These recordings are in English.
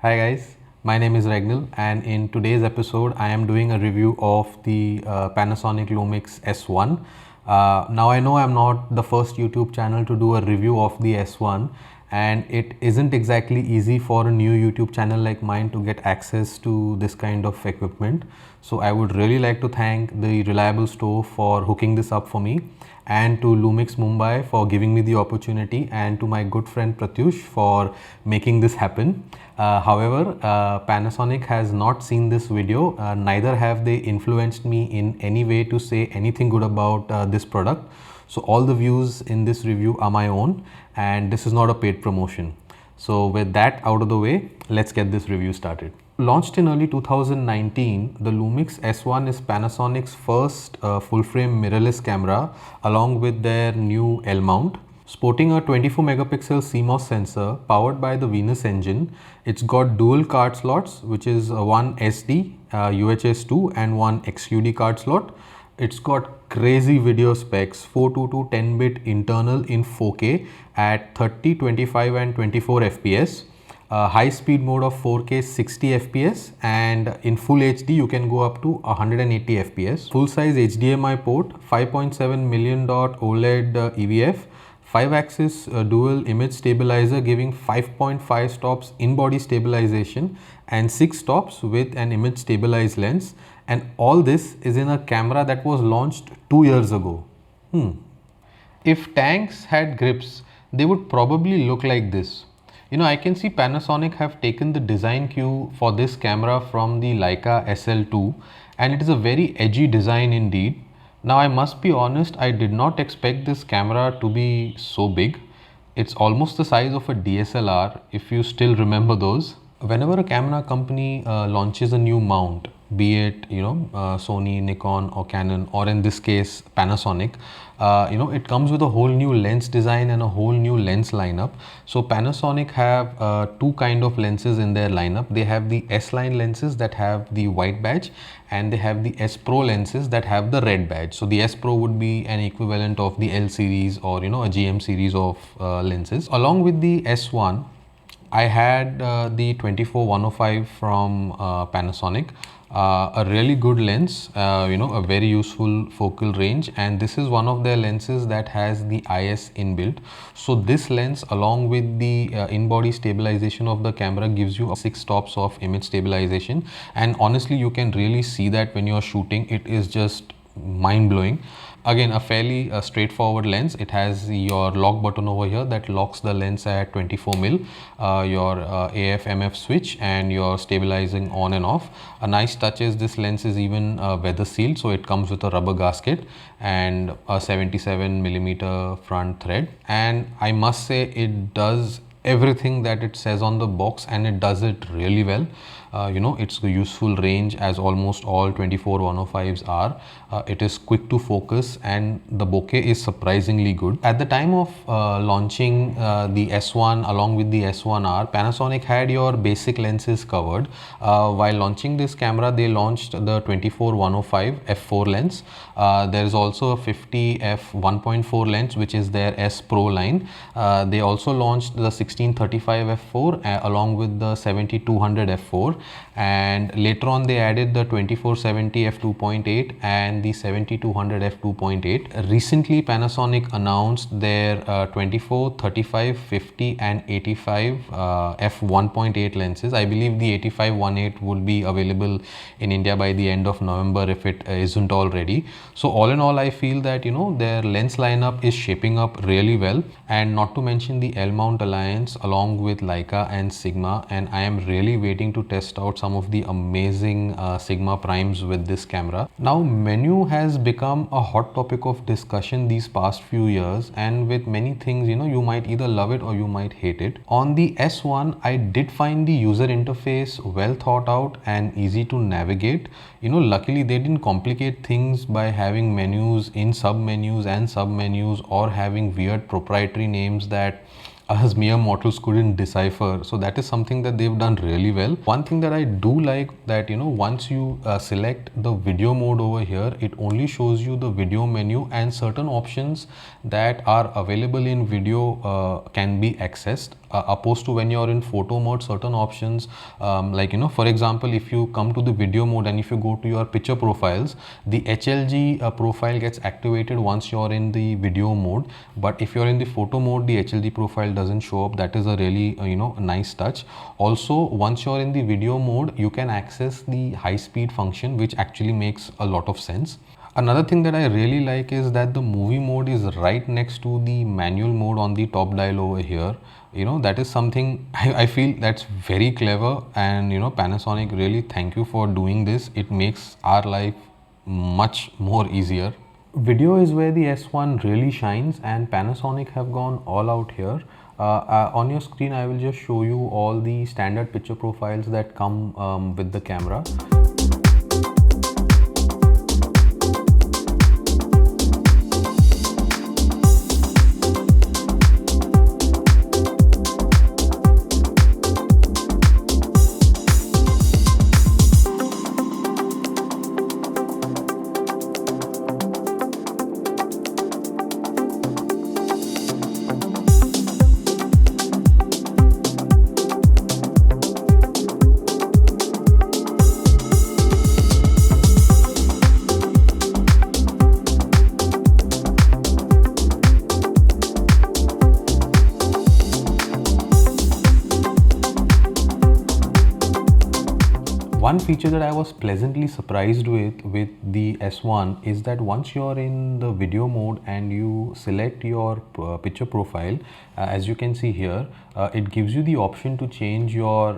Hi guys, my name is Regnal and in today's episode I am doing a review of the Panasonic Lumix S1. Now I know I'm not the first YouTube channel to do a review of the S1 and it isn't exactly easy for a new YouTube channel like mine to get access to this kind of equipment. So I would really like to thank the Reliable Store for hooking this up for me, and to Lumix Mumbai for giving me the opportunity, and to my good friend Pratyush for making this happen. However, Panasonic has not seen this video, neither have they influenced me in any way to say anything good about this product. So all the views in this review are my own and this is not a paid promotion. So with that out of the way, let's get this review started. Launched in early 2019, the Lumix S1 is Panasonic's first full-frame mirrorless camera along with their new L mount. Sporting a 24 megapixel CMOS sensor powered by the Venus engine, it's got dual card slots, which is one SD, UHS 2 and one XQD card slot. It's got crazy video specs, 422 10-bit internal in 4K at 30, 25 and 24 FPS. High speed mode of 4K 60 FPS, and in full HD you can go up to 180 FPS. Full size HDMI port, 5.7 million dot OLED EVF, 5-axis dual image stabilizer giving 5.5 stops in body stabilization and 6 stops with an image stabilized lens, and all this is in a camera that was launched 2 years ago. If tanks had grips, they would probably look like this. I can see Panasonic have taken the design cue for this camera from the Leica SL2, and it is a very edgy design indeed. Now I must be honest, I did not expect this camera to be so big. It's almost the size of a DSLR, if you still remember those. Whenever a camera company launches a new mount, be it Sony, Nikon or Canon, or in this case Panasonic, it comes with a whole new lens design and a whole new lens lineup. So Panasonic have two kind of lenses in their lineup. They have the S line lenses that have the white badge, and they have the S Pro lenses that have the red badge. So the S Pro would be an equivalent of the L series or a GM series of lenses. Along with the S1, I had the 24-105 from Panasonic, a really good lens, a very useful focal range, and this is one of their lenses that has the IS inbuilt. So this lens along with the in-body stabilization of the camera gives you 6 stops of image stabilization, and honestly you can really see that when you are shooting. It is just mind-blowing. Again, a fairly straightforward lens. It has your lock button over here that locks the lens at 24 mil, your AF MF switch, and your stabilizing on and off. A nice touch is this lens is even weather sealed, so it comes with a rubber gasket and a 77 millimeter front thread, and I must say it does everything that it says on the box, and it does it really well. It's a useful range, as almost all 24-105s are. It is quick to focus and the bokeh is surprisingly good. At the time of launching the S1 along with the S1R, Panasonic had your basic lenses covered. While launching this camera, they launched the 24-105 f4 lens. There is also a 50 f1.4 lens, which is their S Pro line. They also launched the 1635 f4 along with the 7200 f4, and later on they added the 2470 f2.8 and the 7200 f2.8. Recently Panasonic announced their 24, 35, 50 and 85 f1.8 lenses. I believe the 85-18 would be available in India by the end of November if it isn't already. So all in all, I feel that their lens lineup is shaping up really well, and not to mention the L mount alliance along with Leica and Sigma, and I am really waiting to test out some of the amazing Sigma primes with this camera. Now menu has become a hot topic of discussion these past few years, and with many things you might either love it or you might hate it. On the S1, I did find the user interface well thought out and easy to navigate. Luckily they didn't complicate things by having menus in sub menus and sub menus, or having weird proprietary names that us mere mortals couldn't decipher. So that is something that they've done really well. One thing that I do like that, once you select the video mode over here, it only shows you the video menu, and certain options that are available in video can be accessed, opposed to when you're in photo mode. Certain options, for example, if you come to the video mode and if you go to your picture profiles, the HLG profile gets activated once you're in the video mode, but if you're in the photo mode, the HLG profile doesn't show up. That is a really nice touch. Also, once you're in the video mode, you can access the high speed function, which actually makes a lot of sense. Another thing that I really like is that the movie mode is right next to the manual mode on the top dial over here. That is something I feel that's very clever, and Panasonic, really thank you for doing this. It makes our life much more easier. Video is where the S1 really shines, and Panasonic have gone all out here. On your screen, I will just show you all the standard picture profiles that come with the camera. One feature that I was pleasantly surprised with the S1 is that once you're in the video mode and you select your picture profile, as you can see here, it gives you the option to change your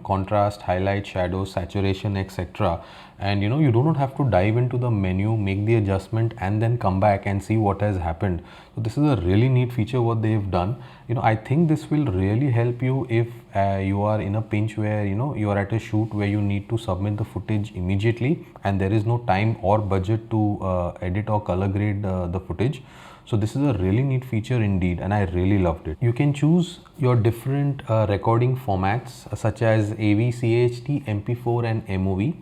contrast, highlight, shadow, saturation, etc. And you do not have to dive into the menu, make the adjustment, and then come back and see what has happened. So this is a really neat feature what they've done. I think this will really help you if you are in a pinch where you are at a shoot where you need to submit the footage immediately and there is no time or budget to edit or color grade the footage. So this is a really neat feature indeed, and I really loved it. You can choose your different recording formats such as AV, CHT, MP4 and MOV.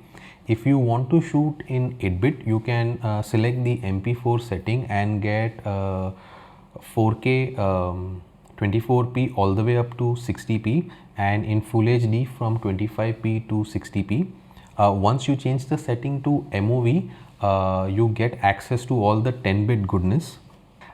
If you want to shoot in 8-bit, you can select the MP4 setting and get 4K 24p all the way up to 60p, and in Full HD from 25p to 60p. Once you change the setting to MOV, you get access to all the 10-bit goodness.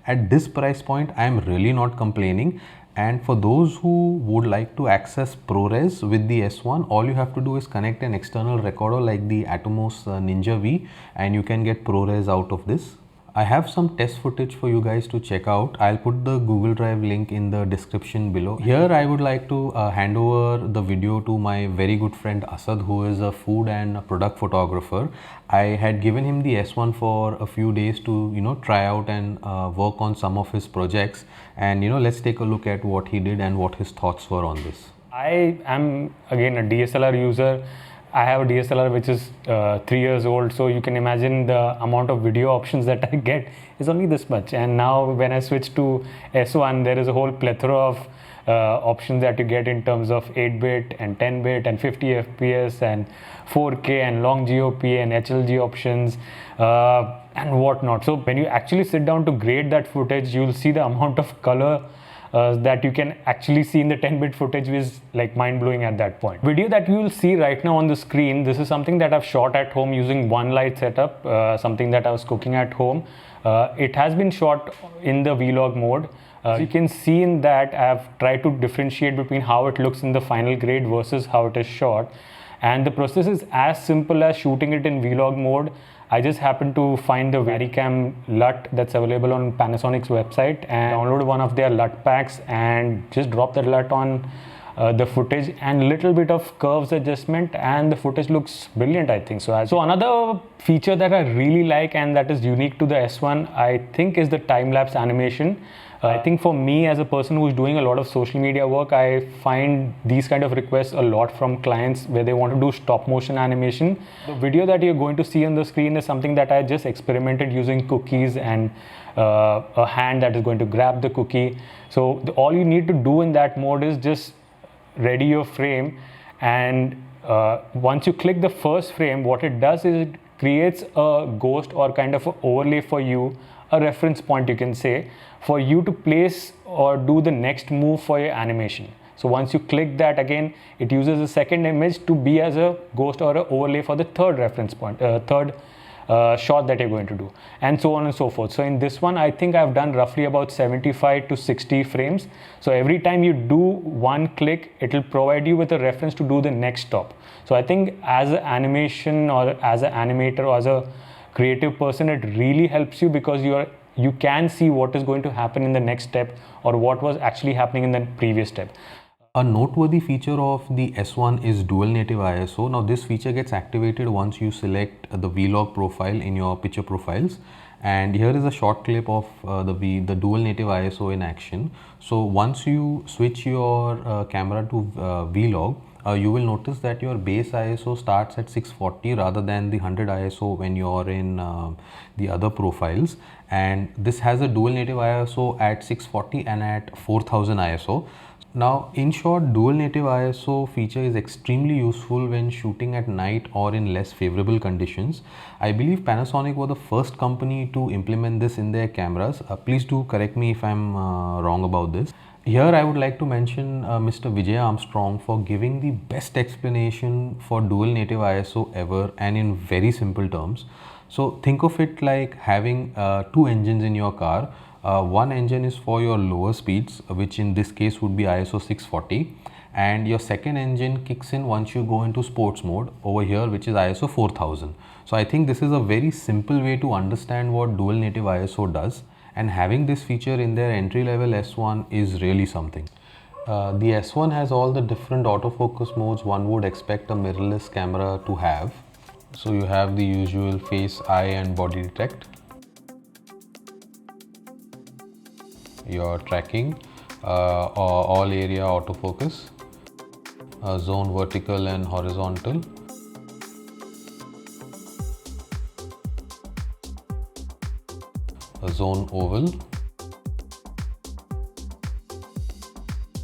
At this price point, I am really not complaining. And for those who would like to access ProRes with the S1, all you have to do is connect an external recorder like the Atomos Ninja V, and you can get ProRes out of this. I have some test footage for you guys to check out. I'll put the Google Drive link in the description below. Here I would like to hand over the video to my very good friend Asad, who is a food and product photographer. I had given him the S1 for a few days to try out and work on some of his projects, and let's take a look at what he did and what his thoughts were on this. I am again a DSLR user. I have a DSLR which is 3 years old, so you can imagine the amount of video options that I get is only this much. And now when I switch to S1, there is a whole plethora of options that you get in terms of 8-bit and 10-bit and 50 FPS and 4K and long GOP and HLG options and whatnot. So when you actually sit down to grade that footage, you'll see the amount of color that you can actually see in the 10-bit footage is like mind-blowing at that point. Video that you will see right now on the screen, this is something that I've shot at home using one light setup, something that I was cooking at home. It has been shot in the vlog mode. You can see in that I've tried to differentiate between how it looks in the final grade versus how it is shot. And the process is as simple as shooting it in vlog mode. I just happened to find the VariCam LUT that's available on Panasonic's website and download one of their LUT packs and just drop that LUT on the footage and little bit of curves adjustment, and the footage looks brilliant, I think. So another feature that I really like and that is unique to the S1, I think, is the time-lapse animation. I think for me, as a person who's doing a lot of social media work, I find these kind of requests a lot from clients where they want to do stop motion animation. The video that you're going to see on the screen is something that I just experimented using cookies and a hand that is going to grab the cookie. So all you need to do in that mode is just ready your frame, and once you click the first frame, what it does is it creates a ghost or kind of an overlay for you, a reference point you can say, for you to place or do the next move for your animation. So once you click that, again it uses a second image to be as a ghost or an overlay for the third reference point, third shot that you're going to do, and so on and so forth. So in this one, I think I've done roughly about 75 to 60 frames. So every time you do one click, it will provide you with a reference to do the next stop. So I think as an animation or as an animator or as a creative person, it really helps you because you can see what is going to happen in the next step or what was actually happening in the previous step. A noteworthy feature of the S1 is dual native ISO. Now this feature gets activated once you select the vlog profile in your picture profiles, and here is a short clip of the dual native ISO in action. So once you switch your camera to vlog, you will notice that your base ISO starts at 640 rather than the 100 ISO when you're in the other profiles, and this has a dual native ISO at 640 and at 4000 ISO. Now, in short, dual native ISO feature is extremely useful when shooting at night or in less favorable conditions. I believe Panasonic were the first company to implement this in their cameras. Please do correct me if I'm wrong about this. Here I would like to mention Mr. Vijay Armstrong for giving the best explanation for dual native ISO ever, and in very simple terms. So think of it like having two engines in your car. One engine is for your lower speeds, which in this case would be ISO 640, and your second engine kicks in once you go into sports mode over here, which is ISO 4000. So I think this is a very simple way to understand what dual native ISO does, and having this feature in their entry level S1 is really something. The S1 has all the different autofocus modes one would expect a mirrorless camera to have. So you have the usual face, eye and body detect, your tracking, all area autofocus, zone vertical and horizontal, zone oval,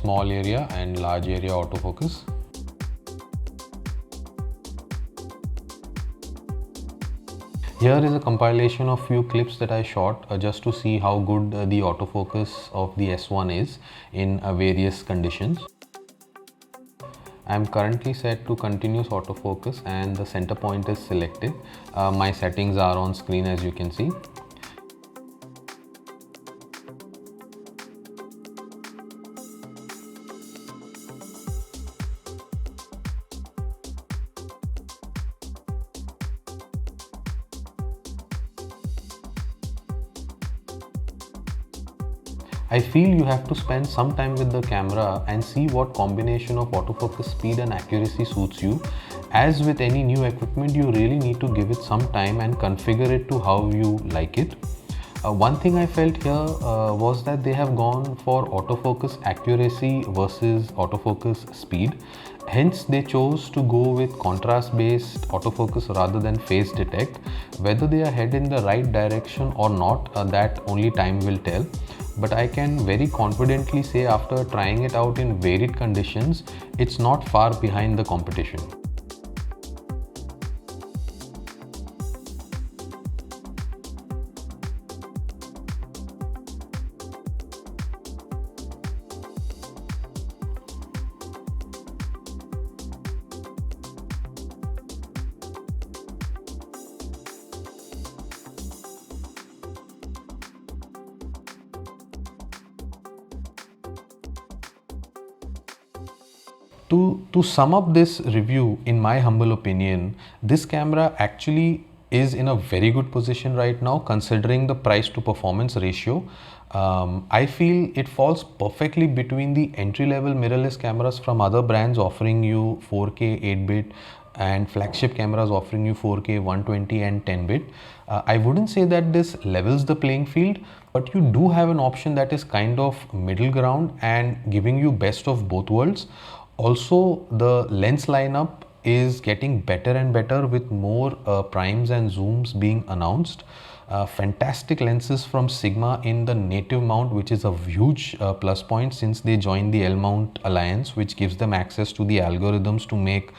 small area and large area autofocus. Here is a compilation of few clips that I shot just to see how good the autofocus of the S1 is in various conditions. I am currently set to continuous autofocus and the center point is selected. My settings are on screen as you can see. I feel you have to spend some time with the camera and see what combination of autofocus speed and accuracy suits you. As with any new equipment, you really need to give it some time and configure it to how you like it. One thing I felt here was that they have gone for autofocus accuracy versus autofocus speed. Hence, they chose to go with contrast-based autofocus rather than phase detect. Whether they are headed in the right direction or not, that only time will tell. But I can very confidently say after trying it out in varied conditions, it's not far behind the competition. To sum up this review, in my humble opinion, this camera actually is in a very good position right now considering the price to performance ratio. I feel it falls perfectly between the entry level mirrorless cameras from other brands offering you 4K 8-bit and flagship cameras offering you 4K, 120 and 10 bit. I wouldn't say that this levels the playing field, but you do have an option that is kind of middle ground and giving you best of both worlds. Also, the lens lineup is getting better and better with more primes and zooms being announced. Fantastic lenses from Sigma in the native mount, which is a huge plus point since they joined the L mount alliance, which gives them access to the algorithms to make,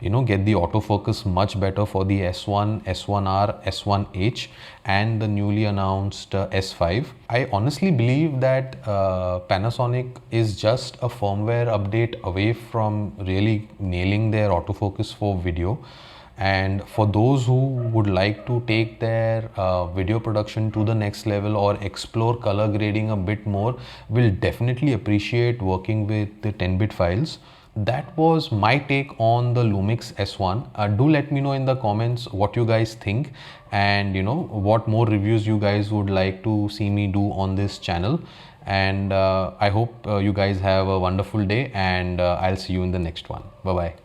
get the autofocus much better for the S1, S1R, S1H and the newly announced S5. I honestly believe that Panasonic is just a firmware update away from really nailing their autofocus for video. And for those who would like to take their video production to the next level or explore color grading a bit more, will definitely appreciate working with the 10-bit files. That was my take on the Lumix S1. Do let me know in the comments what you guys think, and what more reviews you guys would like to see me do on this channel. And I hope you guys have a wonderful day, and I'll see you in the next one. Bye bye.